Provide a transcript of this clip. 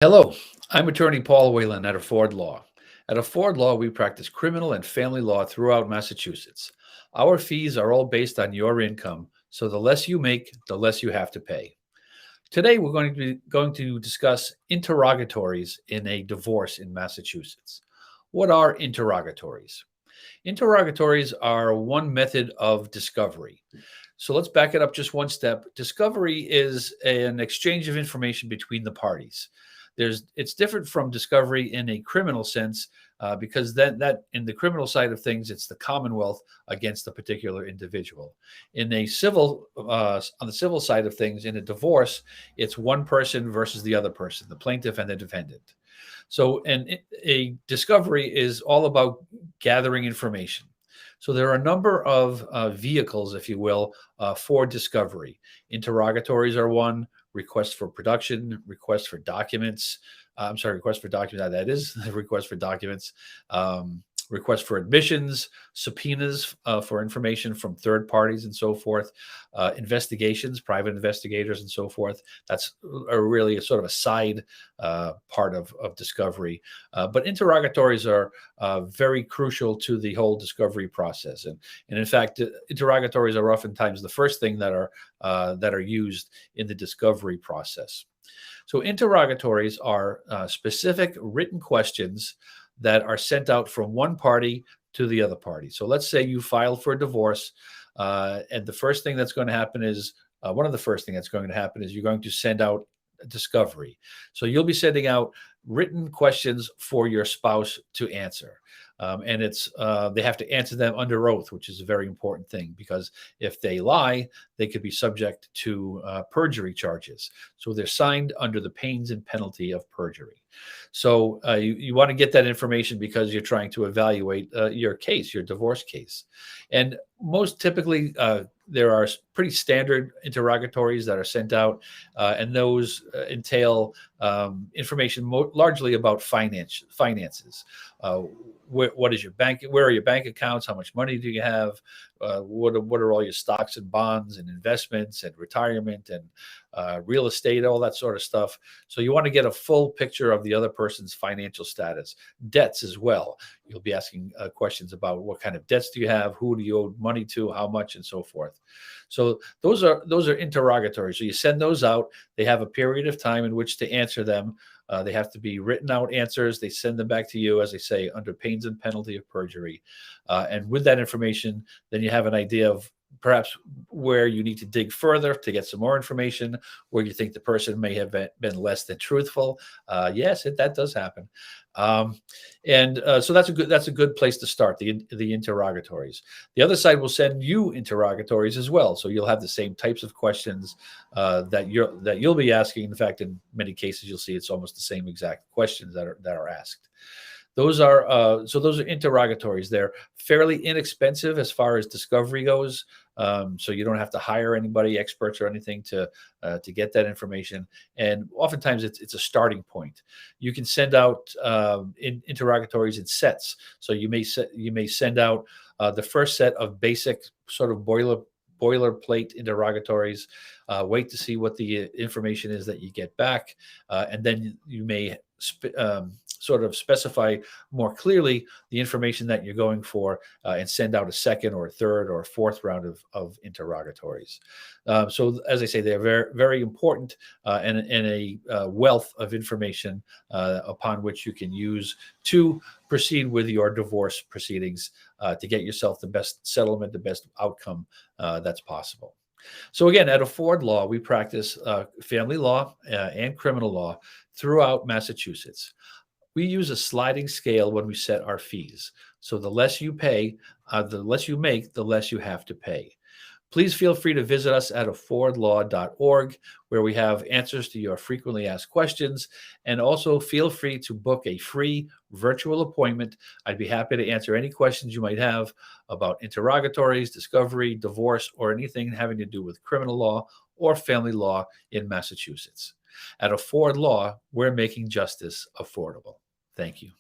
Hello, I'm attorney Paul Whalen at Afford Law. At Afford Law, we practice criminal and family law throughout Massachusetts. Our fees are all based on your income, so the less you make, the less you have to pay. Today, we're going to discuss interrogatories in a divorce in Massachusetts. What are interrogatories? Interrogatories are one method of discovery. So let's back it up just one step. Discovery is an exchange of information between the parties. It's different from discovery in a criminal sense because that in the criminal side of things, it's the Commonwealth against a particular individual. In a civil, on the civil side of things, in a divorce, it's one person versus the other person, the plaintiff and the defendant. So, a discovery is all about gathering information. So there are a number of vehicles, if you will, for discovery. Interrogatories are one. Requests for production, requests for documents. I'm sorry, request for documents. That is request for documents. Requests for admissions, subpoenas for information from third parties, and so forth. Investigations, private investigators, and so forth. That's really a sort of a side part of discovery. But interrogatories are very crucial to the whole discovery process. And in fact, interrogatories are oftentimes the first thing that are used in the discovery process. So interrogatories are specific written questions that are sent out from one party to the other party. So let's say you filed for a divorce, and the first thing that's going to happen is one of the first thing that's going to happen is you're going to send out a discovery. So you'll be sending out written questions for your spouse to answer. And they have to answer them under oath, which is a very important thing because if they lie, they could be subject to perjury charges. So they're signed under the pains and penalty of perjury. So you want to get that information because you're trying to evaluate your case, your divorce case. And most typically, there are pretty standard interrogatories that are sent out, and those entail information largely about finances. What is your bank? Where are your bank accounts? How much money do you have? What are all your stocks and bonds and investments and retirement and real estate, all that sort of stuff. So you want to get a full picture of the other person's financial status, debts as well. You'll be asking questions about what kind of debts do you have, who do you owe money to, how much, and so forth. So those are interrogatories. So you send those out. They have a period of time in which to answer them. They have to be written out answers. They send them back to you, as I say, under pains and penalty of perjury. And with that information, then you have an idea of perhaps where you need to dig further to get some more information, where you think the person may have been less than truthful. Yes, that does happen. So that's a good place to start, the interrogatories. The other side will send you interrogatories as well, so you'll have the same types of questions that you'll be asking. In fact, in many cases, you'll see it's almost the same exact questions that are asked. Those are interrogatories. They're fairly inexpensive as far as discovery goes, so you don't have to hire anybody, experts or anything, to get that information. And oftentimes, it's a starting point. You can send out interrogatories in sets. So you may send out the first set of basic sort of boilerplate interrogatories. Wait to see what the information is that you get back, and then you may sort of specify more clearly the information that you're going for, and send out a second or a third or a fourth round of interrogatories. So as I say, they're very, very important, and a wealth of information upon which you can use to proceed with your divorce proceedings, to get yourself the best settlement, the best outcome that's possible. So again, at Afford Law, we practice family law and criminal law throughout Massachusetts. We use a sliding scale when we set our fees. So the less you pay, the less you make, the less you have to pay. Please feel free to visit us at affordlaw.org, where we have answers to your frequently asked questions. And also feel free to book a free virtual appointment. I'd be happy to answer any questions you might have about interrogatories, discovery, divorce, or anything having to do with criminal law or family law in Massachusetts. At Afford Law, we're making justice affordable. Thank you.